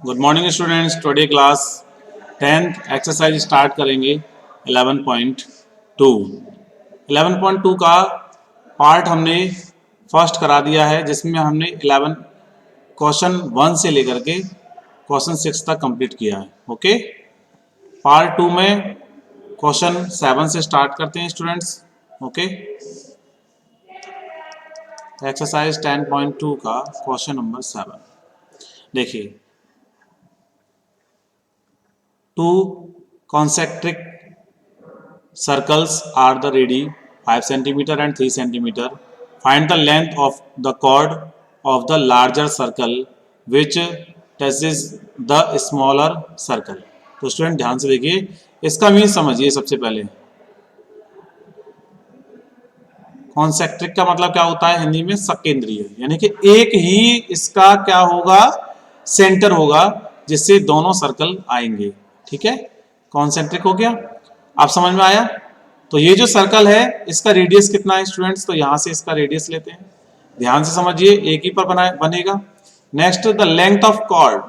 Good morning students. Today class 10th exercise start करेंगे 11.2। 11.2 का part हमने फर्स्ट करा दिया है, जिसमें हमने 11 क्वेश्चन 1 से लेकर के क्वेश्चन 6 तक कंप्लीट किया है। ओके, पार्ट 2 में क्वेश्चन 7 से स्टार्ट करते हैं स्टूडेंट्स। ओके, एक्सरसाइज 10.2 का क्वेश्चन नंबर 7 देखिए। Two concentric circles are the radii 5 centimeter and 3 centimeter. Find the length of the chord of the larger circle which touches the smaller circle. तो student ध्यान से देखिए, इसका mean समझिए। सबसे पहले कॉन्सेंट्रिक का मतलब क्या होता है हिंदी में? सकेंद्रीय, यानी कि एक ही इसका क्या होगा, सेंटर होगा जिससे दोनों सर्कल आएंगे। ठीक है, कॉन्सेंट्रिक हो गया। आप समझ में आया? तो ये जो सर्कल है इसका रेडियस कितना है स्टूडेंट्स? तो यहां से इसका रेडियस लेते हैं। ध्यान से समझिए, एक ही पर बनेगा। Next the length of chord,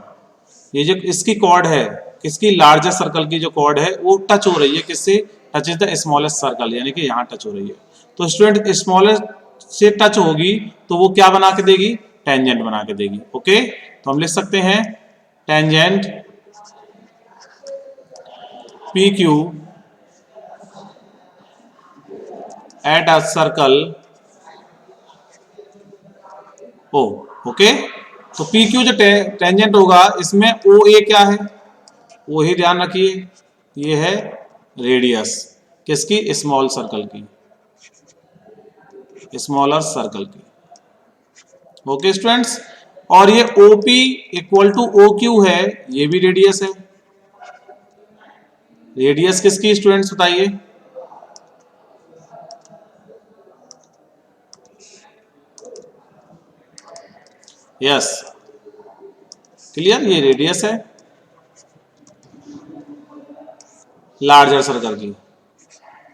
ये जो इसकी कॉर्ड है, किसकी? लार्जर सर्कल की जो कॉर्ड है वो टच हो रही है किससे? Touch is the smallest circle, यानी कि यहाँ टच हो रही है। तो स्टूडेंट स्मॉलेस्ट से टच होगी तो वो क्या बना के देगी? टेंजेंट बना के देगी। ओके, तो हम लिख सकते हैं tangent PQ at a circle O। Okay, तो PQ जो टेंजेंट होगा इसमें OA क्या है? वो ही ध्यान रखिए, ये है रेडियस किसकी? स्मॉल सर्कल की, स्मॉलर सर्कल की। ओके स्टूडेंट्स, और ये OP इक्वल टू OQ है, ये भी रेडियस है। रेडियस किसकी स्टूडेंट्स बताइए? यस, क्लियर, ये रेडियस है लार्जर सर्कल की,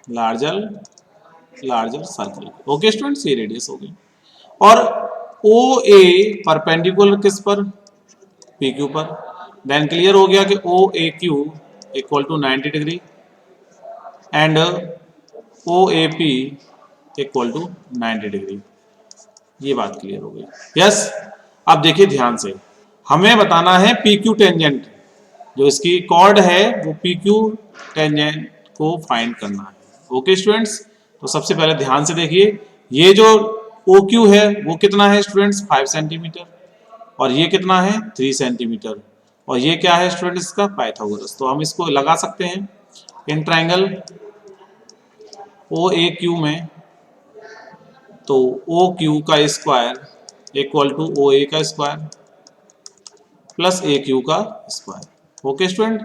लार्जर सर्कल। ओके स्टूडेंट्स, ये रेडियस हो गई। और OA परपेंडिकुलर किस पर? PQ पर। देन क्लियर हो गया कि OAQ equal to 90 degree and OAP equal to 90 degree. ये बात क्लियर हो गई। यस, अब देखिए ध्यान से, हमें बताना है PQ टेंजेंट, जो इसकी कॉर्ड है वो PQ टेंजेंट को फाइंड करना है। ओके स्टूडेंट्स, तो सबसे पहले ध्यान से देखिए, ये जो OQ है वो कितना है स्टूडेंट्स? 5 सेंटीमीटर, और ये कितना है? 3 सेंटीमीटर, और ये क्या है स्टूडेंट्स? इसका पाइथागोरस। तो हम इसको लगा सकते हैं इन ट्राइंगल OAQ में। तो OQ का स्क्वायर इक्वल टू OA का स्क्वायर प्लस AQ का स्क्वायर। ओके स्टूडेंट,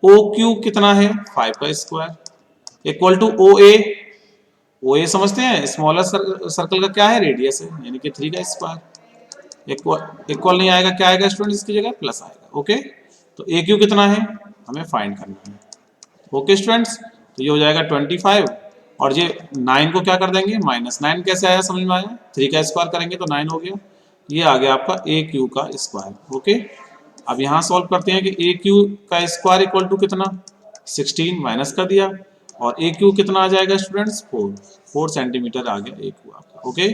OQ कितना है? 5 का स्क्वायर इक्वल टू OA समझते हैं, स्मॉलर सर्कल का क्या है? रेडियस है, यानी कि 3 का स्क्वायर। इक्वल नहीं आएगा, क्या आएगा स्टूडेंट इसकी जगह? प्लस आएगा। ओके, तो AQ कितना है हमें फाइंड करना है। ओके स्टूडेंट्स, तो ये हो जाएगा 25, और ये 9 को क्या कर देंगे? -9। कैसे आया समझ में आया? 3 का स्क्वायर करेंगे तो 9 हो गया। ये आ गया आपका AQ का स्क्वायर। ओके, अब यहाँ सॉल्व करते हैं कि AQ का स्क्वायर इक्वल टू कितना? 16 माइनस कर दिया, और AQ कितना आ जाएगा स्टूडेंट्स? 4 सेंटीमीटर आ गया AQ आपका। ओके,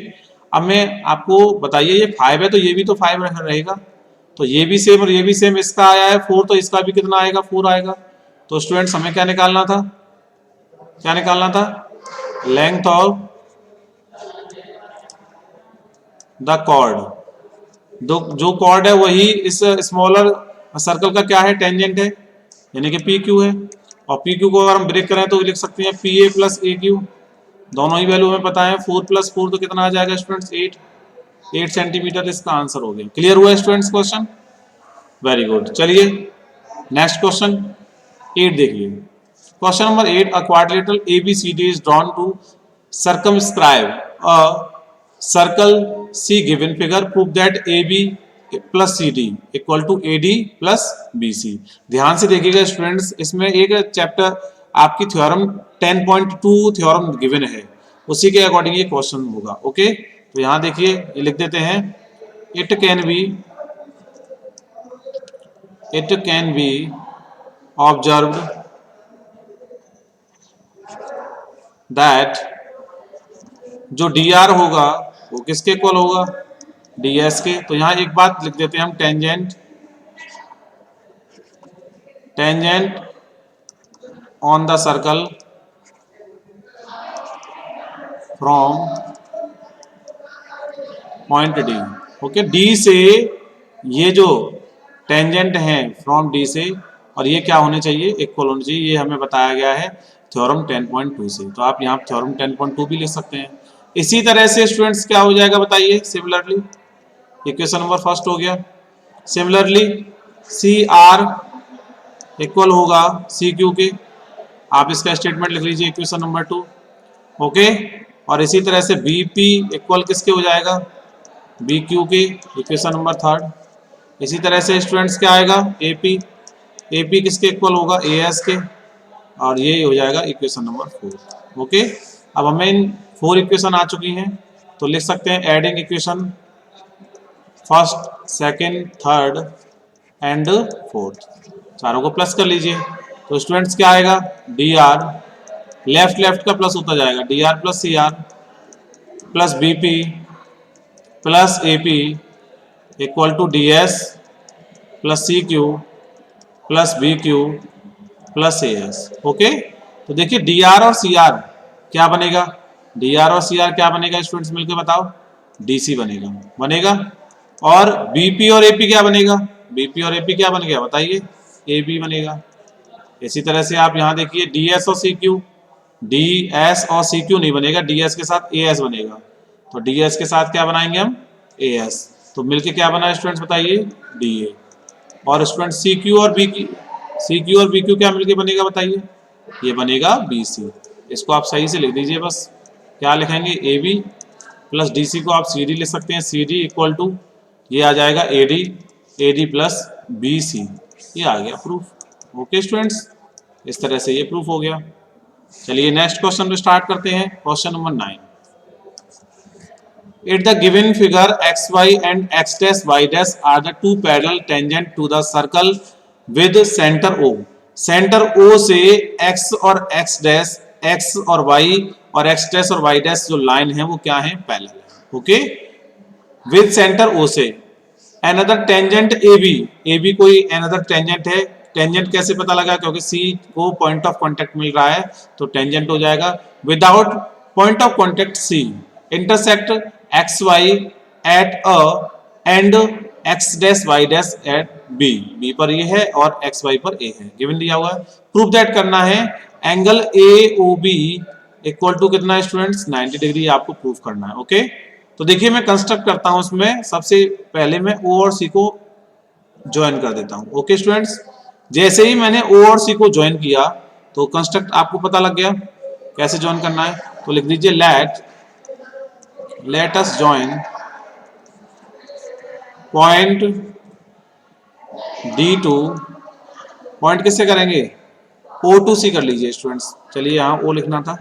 अब मैं आपको बताइए, ये 5 है तो ये भी तो 5 रहेगा, तो ये भी सेम और ये भी सेम। इसका आया है 4, तो इसका भी कितना आएगा? 4 आएगा। तो स्टूडेंट्स हमें क्या निकालना था? क्या निकालना था? Length of the chord. जो कॉर्ड है वही इस स्मॉलर सर्कल का क्या है? टेंजेंट है, यानी कि PQ है। और PQ को अगर हम ब्रेक करें तो लिख सकते हैं PA प्लस AQ। दोनों ही वैल्यू हमें पता है। 4 प्लस 4 तो कितना आ जाएगा स्टूडेंट्स? 8 सेंटीमीटर इसका आंसर हो गया। क्लियर हुआ स्टूडेंट्स क्वेश्चन? Very good. चलिए नेक्स्ट क्वेश्चन 8 देखिए। Question number 8, a quadrilateral ABCD is drawn to circumscribe a circle C given figure. Prove that AB plus CD equal to AD plus BC। ध्यान से देखिएगा students, इसमें एक chapter आपकी theorem 10.2 theorem given है, उसी के अकॉर्डिंग ये क्वेश्चन होगा। ओके, तो यहाँ देखिए, ये लिख देते हैं, it can be it can be observed that जो डी आर होगा वो किसके इक्वल होगा, डी एस के। तो यहां एक बात लिख देते हैं हम, tangent tangent on the circle from point D. Okay, D से ये जो टेंजेंट है फ्रॉम डी से, और ये क्या होने चाहिए, इक्वल होने चाहिए। ये हमें बताया गया है थ्योरम 10.2 से। तो आप यहाँ थ्योरम 10.2 भी लिख सकते हैं। इसी तरह से स्टूडेंट्स क्या हो जाएगा बताइए, सिमिलरली इक्वेशन नंबर फर्स्ट हो गया। सिमिलरली सी आर इक्वल होगा सी क्यू के, आप इसका स्टेटमेंट लिख लीजिए इक्वेशन नंबर 2। ओके, और इसी तरह से बी पी इक्वल किसके हो जाएगा, बी क्यू के, इक्वेशन नंबर 3। इसी तरह से स्टूडेंट्स क्या आएगा, ए पी किसके इक्वल होगा, ए एस के, और ये हो जाएगा इक्वेशन नंबर 4। ओके, अब हमें इन 4 इक्वेशन आ चुकी हैं, तो लिख सकते हैं adding equation first, second, third and fourth, चारों को प्लस कर लीजिए। तो स्टूडेंट्स क्या आएगा, डी आर, लेफ्ट लेफ्ट का प्लस होता जाएगा, D R plus C R plus B P plus A P equal to D S plus C Q plus B Q plus A S. Okay, तो देखिए D R और C R क्या बनेगा, D R और C R क्या बनेगा students मिलकर बताओ, डी सी बनेगा। और बीपी और एपी क्या बनेगा, बीपी और एपी क्या बन गया बताइए, ए बी बनेगा। इसी तरह से आप यहाँ देखिए डी एस और सी क्यू, डी एस और सी क्यू नहीं बनेगा, डी एस के साथ ए एस बनेगा। तो डी एस के साथ क्या बनाएंगे हम, ए एस। तो मिलके क्या बना स्टूडेंट्स बताइए, डी ए। और स्टूडेंट सी क्यू और बी क्यू, सी क्यू और बी क्यू क्या मिलके बनेगा बताइए, ये बनेगा बी सी। इसको आप सही से लिख दीजिए बस, क्या लिखेंगे, A B plus D C को आप सी डी लिख सकते हैं, सी डी इक्वल टू ये आ जाएगा A D plus B C. ये आ गया प्रूफ। ओके स्टूडेंट्स, इस तरह से ये प्रूफ हो गया। चलिए नेक्स्ट क्वेश्चन पे स्टार्ट करते हैं, question number 9। At the given figure, xy and x dash y dash are the two parallel tangent to the circle with center O. Centre O से x और x dash, x और y और x dash और y dash जो line है वो क्या है, पैरेलल है। ओके, विद सेंटर O से अनदर टेंजेंट AB, AB कोई अनदर टेंजेंट है। टेंजेंट कैसे पता लगा, क्योंकि C को पॉइंट ऑफ कांटेक्ट मिल रहा है तो टेंजेंट हो जाएगा। Without point of contact C intersect X Y at A and X dash Y dash at B, B पर ये है और एक्स वाई पर ए है, गिवन दिया हुआ है। प्रूफ दैट करना है angle A O B equal to कितना है स्टूडेंट्स, 90 डिग्री आपको प्रूफ करना है। ओके, तो देखिए मैं कंस्ट्रक्ट करता हूं उसमें, सबसे पहले मैं ओ और सी को ज्वाइन कर देता हूं। ओके स्टूडेंट्स, जैसे ही मैंने ओ और सी को ज्वाइन किया तो कंस्ट्रक्ट आपको पता लग गया कैसे ज्वाइन करना है। तो लिख दीजिए let us join point D2, point किससे करेंगे, O2 C कर लीजिए स्टूडेंट्स। चलिए यहाँ O लिखना था,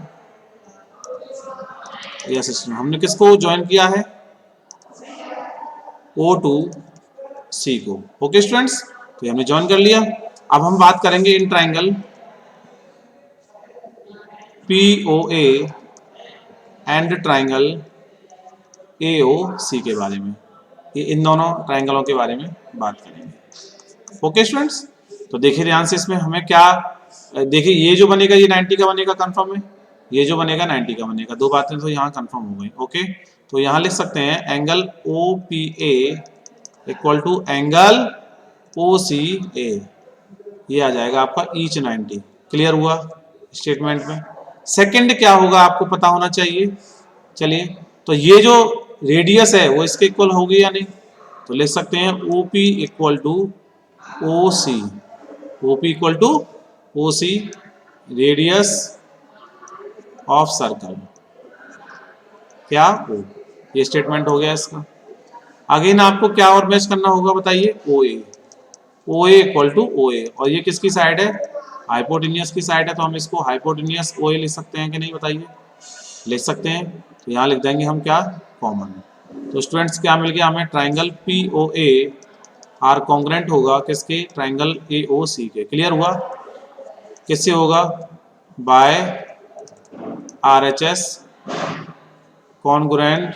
यस स्टूडेंट, हमने किसको ज्वाइन किया है, O2 C को। ओके स्टूडेंट्स, तो हमने ज्वाइन कर लिया। अब हम बात करेंगे in triangle POA and triangle AOC के बारे में, ये इन दोनों ट्राइंगलों के बारे में बात करेंगे। ओके स्टूडेंट्स, तो देखिए ध्यान से, इसमें हमें क्या, देखिए ये जो बनेगा ये 90 का बनेगा कंफर्म है, ये जो बनेगा 90 का बनेगा, दो बातें तो यहाँ कंफर्म हो गई। ओके, तो यहाँ लिख सकते हैं angle OPA equal to angle OCA, ये आ जाएगा आपका ईच 90। क्लियर हुआ स्टेटमेंट में। सेकंड क्या होगा आपको पता होना चाहिए। चलिए, तो ये जो रेडियस है वो इसके इक्वल होगी या नहीं, तो लिख सकते हैं OP equal to OC, OP equal to OC, radius of circle क्या O। ये स्टेटमेंट हो गया इसका। अगेन आपको क्या और मैच करना होगा बताइए, OA इक्वल टू OA, और ये किसकी साइड है, हाइपोटेनियस की साइड है, तो हम इसको हाइपोटेनियस OA लिख सकते हैं कि नहीं बताइए, लिख सकते हैं। तो यहाँ लिख देंगे हम क्या, कॉमन। तो स्टूडेंट्स क्या मिल गया हमें, ट्राइंगल POA आर कॉन्ग्रेंट होगा किसके, ट्राइंगल ए ओ सी के। क्लियर हुआ? किससे होगा? By R H S congruent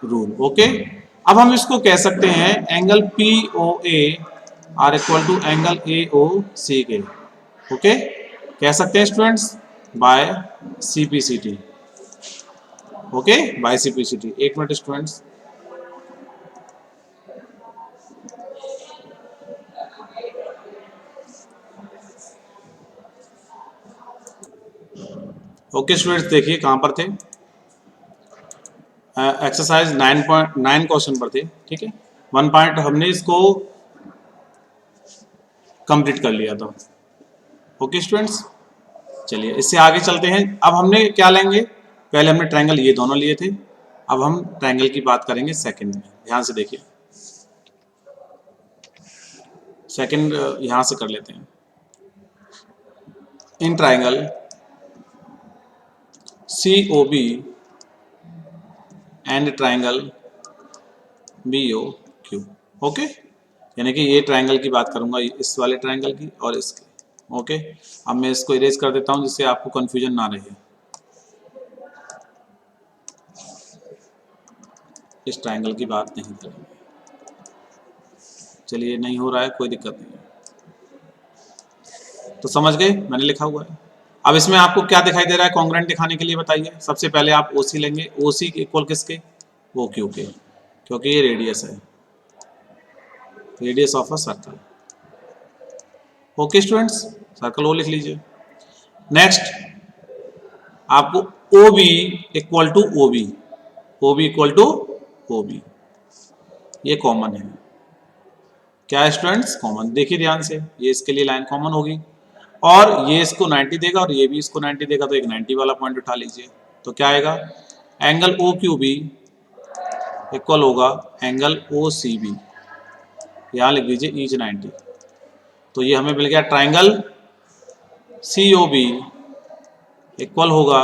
rule. Okay, अब हम इसको कह सकते हैं angle P O A are equal to angle A O C के। ओके, कह सकते हैं students by CPCT. Okay, by CPCT. एक मिनट स्टूडेंट्स, ओके स्टूडेंट्स देखिए कहां पर थे, एक्सरसाइज 9.9 क्वेश्चन पर थे। ठीक है, 1 पॉइंट हमने इसको कंप्लीट कर लिया था। ओके स्टूडेंट्स, चलिए इससे आगे चलते हैं। अब हमने क्या लेंगे, पहले हमने ट्रायंगल ये दोनों लिए थे, अब हम ट्रायंगल की बात करेंगे सेकंड में। ध्यान से देखिए, सेकंड यहां से कर लेते हैं। In triangle C O B and triangle B O Q. Okay, यानी कि ये ट्रायंगल की बात करूंगा, इस वाले ट्रायंगल की और इसकी। ओके, अब मैं इसको इरेज कर देता हूं जिससे आपको कंफ्यूजन ना रहे। इस ट्रायंगल की बात नहीं करेंगे। चलिए, नहीं हो रहा है, कोई दिक्कत नहीं है, तो समझ गए मैंने लिखा हुआ है। अब इसमें आपको क्या दिखाई दे रहा है कॉन्ग्रेंट दिखाने के लिए, बताइए। सबसे पहले आप ओसी लेंगे, ओसी इक्वल किसके, ओ क्यू के, क्योंकि ये रेडियस है, radius of a circle. Okay students, circle O लिख लीजिए। नेक्स्ट आपको O B equal to O B, O B equal to O B, ये कॉमन है। क्या है स्टूडेंट्स? कॉमन। देखिए ध्यान से, ये इसके लिए लाइन कॉमन होगी और ये इसको 90 देगा और ये भी इसको 90 देगा, तो एक 90 वाला पॉइंट उठा लीजिए। तो क्या आएगा, angle O Q B equal होगा एंगल ओ सी बी, यहाँ लिख दीजिए ईच 90। तो ये हमें मिल गया triangle C O B equal होगा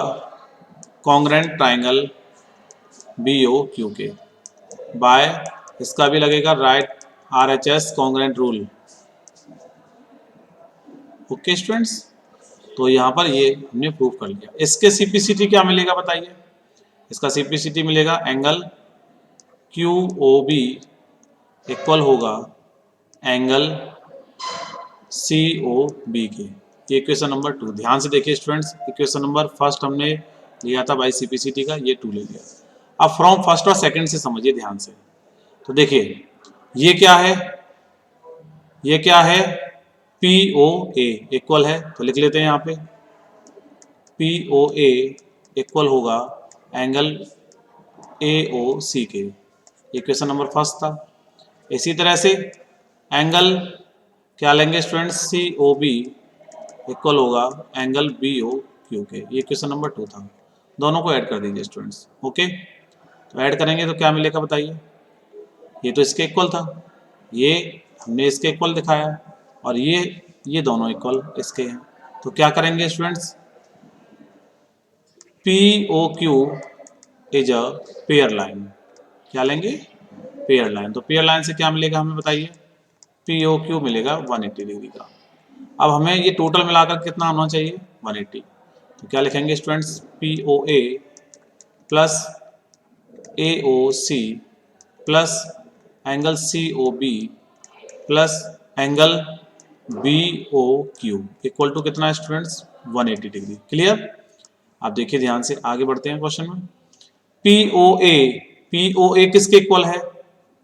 congruent triangle B O Q के बाय, इसका भी लगेगा right R H S congruent rule. Okay students, तो यहाँ पर ये हमने प्रूव कर लिया। इसके सीपीसीटी क्या मिलेगा बताइए? इसका सीपीसीटी मिलेगा angle Q O B equal होगा एंगल सी ओ बी के। ये इक्वेशन नंबर 2। ध्यान से देखिए स्टूडेंट्स, इक्वेशन नंबर फर्स्ट हमने लिया था बाई सीपीसीटी का, ये 2 ले लिया। अब फ्रॉम फर्स्ट और सेकंड से समझिए ध्यान से। तो देखिए ये क्या है, ये क्या है, पी ओ ए इक्वल है, तो लिख लेते हैं यहाँ पे पी ओ ए इक्वल होगा एंगल ए ओ सी के। इक्वेशन नंबर फर्स्ट था। इसी तरह से एंगल क्या लेंगे स्टूडेंट्स, सी ओ बी इक्वल होगा एंगल बी ओ क्यू के। ये इक्वेशन नंबर 2 था। दोनों को ऐड कर दीजिए स्टूडेंट्स। ओके, तो ऐड करेंगे तो क्या मिलेगा बताइए? ये तो इसके इक्वल था, ये हमने इसके इक्वल दिखाया और ये दोनों इक्वल इसके हैं। तो क्या करेंगे students, P O Q is a pair line. क्या लेंगे? Pair line. तो पेयर लाइन से क्या मिलेगा हमें बताइए? पी ओ क्यू मिलेगा 180 डिग्री का। अब हमें ये टोटल मिलाकर कितना होना चाहिए? 180। तो क्या लिखेंगे students, P O A plus A O C plus angle C O B plus angle B O Q equal to कितना स्टूडेंट्स? 180 डिग्री। क्लियर? आप देखिए ध्यान से, आगे बढ़ते हैं क्वेश्चन में। पी ओ ए, पी ओ ए किसके इक्वल है?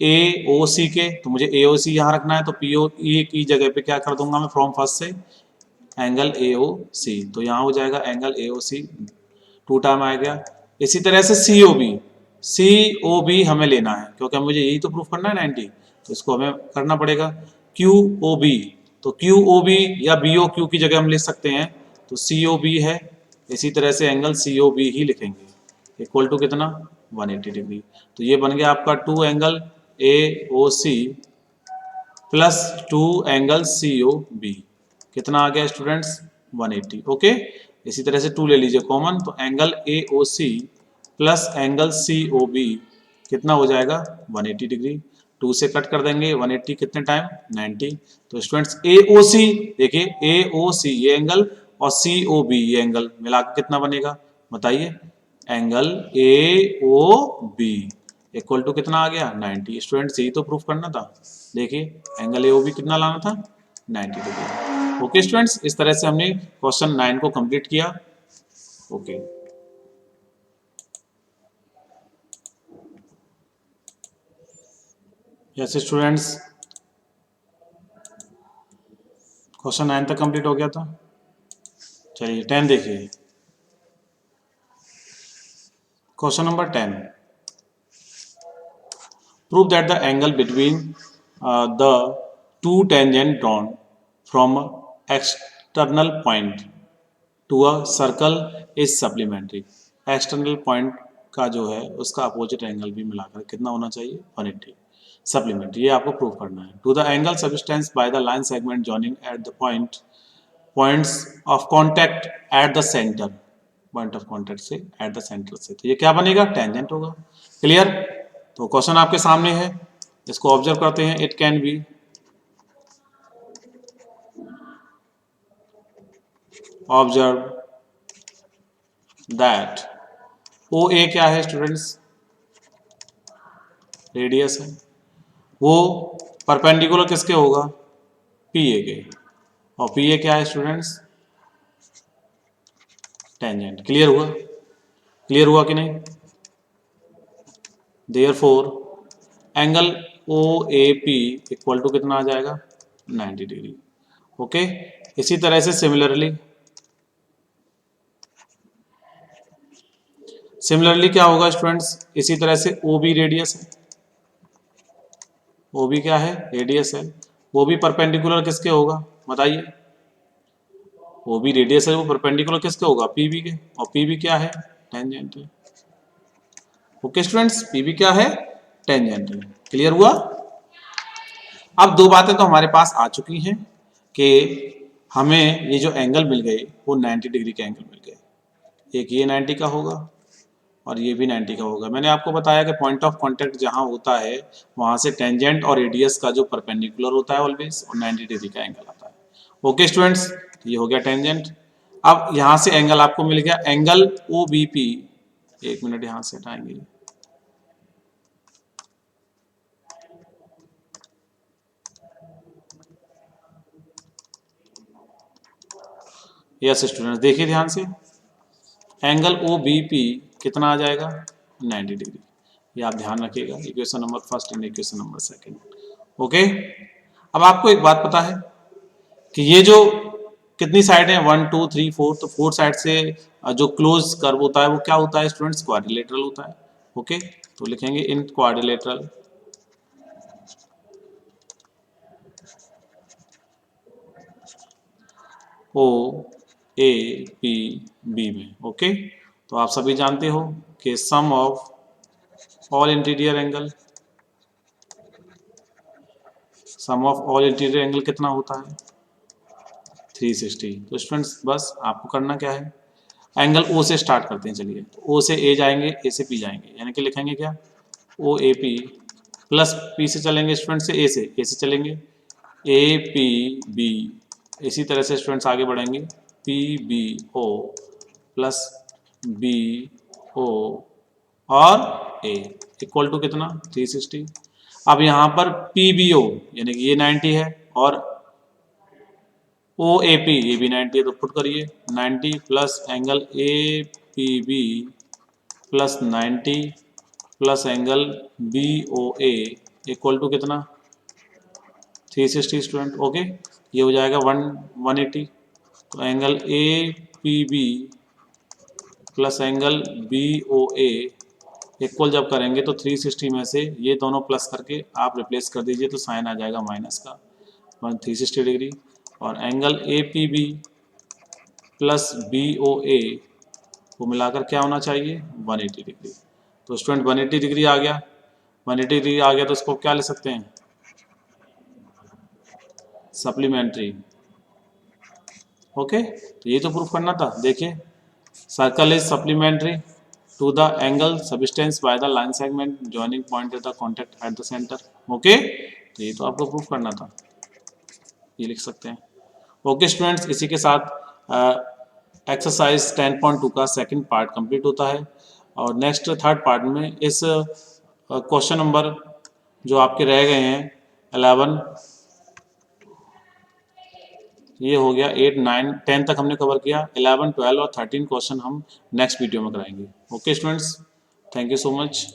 ए ओ सी के। तो मुझे ए ओ सी यहाँ रखना है, तो पी ओ ए की जगह पे क्या कर दूंगा मैं फ्रॉम फर्स्ट से, एंगल ए ओ सी। तो यहाँ हो जाएगा angle A O C, 2 time आ गया। इसी तरह से सी ओ बी, सी ओ बी हमें लेना है क्योंकि मुझे यही तो प्रूफ करना है 90, तो इसको हमें करना पड़ेगा। क्यू ओ बी, तो क्यू ओ बी या बी ओ क्यू की जगह हम लिख सकते हैं, तो सी ओ बी है, इसी तरह से एंगल सी ओ बी ही लिखेंगे इक्वल टू कितना? 180 डिग्री। तो ये बन गया आपका 2 angle A O C plus 2 angle C O B. कितना आ गया स्टूडेंट्स? 180। ओके, इसी तरह से 2 ले लीजिए कॉमन, तो angle A O C plus angle C O B कितना हो जाएगा? 180 डिग्री। 2 से कट कर देंगे 180 कितने टाइम 90। तो स्टूडेंट्स AOC देखिए AOC ये एंगल और COB ये एंगल मिलाकर कितना बनेगा बताइए। एंगल AOB इक्वल टू कितना आ गया 90। स्टूडेंट्स यही तो प्रूफ करना था। देखिए एंगल AOB कितना लाना था 90 डिग्री। ओके स्टूडेंट्स, इस तरह से हमने क्वेश्चन 9 को कंप्लीट किया। ओके यस स्टूडेंट्स, क्वेश्चन 9 तक कंप्लीट हो गया था। चलिए 10 देखिए। Question number 10, prove that the angle between the two tangent drawn from external point to a circle is supplementary। external point का जो है उसका अपोजिट एंगल भी मिलाकर कितना होना चाहिए 180 सप्लीमेंट्री, ये आपको प्रूव करना है। To the angle substance by the line segment joining at the points of contact at the centre, point of contact से एट द सेंटर से, तो ये क्या बनेगा टेंजेंट होगा। क्लियर। तो क्वेश्चन आपके सामने है, इसको ऑब्जर्व करते हैं। It can be observe that OA क्या है स्टूडेंट्स रेडियस है, वो परपेंडिकुलर किसके होगा PA के, और PA क्या है स्टूडेंट्स टेंजेंट। क्लियर हुआ, क्लियर हुआ कि नहीं। Therefore angle OAP equal to कितना आ जाएगा 90 डिग्री। ओके, इसी तरह से सिमिलरली क्या होगा स्टूडेंट्स, इसी तरह से OB रेडियस है, OB क्या है रेडियस है, वो भी परपेंडिकुलर किसके होगा बताइए। OB रेडियस है, वो परपेंडिकुलर किसके होगा PB के, और PB क्या है टेंजेंट है। ओके स्टूडेंट्स, PB क्या है टेंजेंट है। क्लियर हुआ। अब दो बातें तो हमारे पास आ चुकी हैं कि हमें ये जो एंगल मिल गए वो 90 डिग्री के एंगल मिल गए। एक ये 90 का होगा और ये भी 90 का होगा। मैंने आपको बताया कि पॉइंट ऑफ कांटेक्ट जहां होता है वहां से टेंजेंट और रेडियस का जो परपेंडिकुलर होता है ऑलवेज, और 90 डिग्री का एंगल आता है। ओके स्टूडेंट्स, ये हो गया टेंजेंट। अब यहां से एंगल आपको मिल गया एंगल OBP। एक मिनट यहां से हटाएंगे। यस स्टूडेंट्स, देखिए ध्यान से, एंगल OBP कितना आ जाएगा 90 डिग्री। ये आप ध्यान रखिएगा, equation number first and equation number second. Okay, अब आपको एक बात पता है कि ये जो कितनी साइड है 1 2 3 4, तो 4 साइड से जो क्लोज कर्व होता है वो क्या होता है स्टूडेंट्स क्वाड्रिलेटरल होता है। ओके, तो लिखेंगे इन क्वाड्रिलेटरल OAPB में। ओके, तो आप सभी जानते हो कि sum of all interior angle, sum of all interior angle कितना होता है 360। तो स्टूडेंट्स बस आपको करना क्या है, एंगल O से स्टार्ट करते हैं। चलिए, तो O से A जाएंगे, A से P जाएंगे, यानी कि लिखेंगे क्या OAP प्लस P से चलेंगे स्टूडेंट्स से A से चलेंगे APB। इसी तरह से स्टूडेंट्स आगे बढ़ेंगे PBO प्लस BO और A इक्वल टू कितना 360। अब यहाँ पर PBO यानी कि ये 90 है और OAP ये भी 90 है, तो पुट करिए 90 plus angle APB plus 90 plus angle BOA equal to कितना 360 स्टूडेंट। ओके, ये हो जाएगा 180। तो angle APB plus angle BOA equal जब करेंगे तो 360 में से ये दोनों प्लस करके आप रिप्लेस कर दीजिए, तो साइन आ जाएगा माइनस का 360 डिग्री। और एंगल APB प्लस BOA को मिलाकर क्या होना चाहिए 180 डिग्री। तो स्टूडेंट 180 डिग्री आ गया, 180 डिग्री आ गया, तो इसको क्या ले सकते हैं सप्लीमेंट्री। ओके, तो ये तो प्रूफ करना था। देखिए, circle is supplementary to the angle substance by the line segment joining point at the contact at the centre. Okay, तो ये तो आपको प्रूफ करना था, ये लिख सकते हैं। ओके स्टूडेंट्स, इसी के साथ एक्सरसाइज 10.2 का सेकंड पार्ट कंप्लीट होता है। और नेक्स्ट थर्ड पार्ट में इस क्वेश्चन नंबर जो आपके रह गए हैं 11, ये हो गया 8, 9, 10 तक हमने कवर किया। 11, 12 और 13 क्वेश्चन हम नेक्स्ट वीडियो में कराएंगे। Okay students, thank you so much.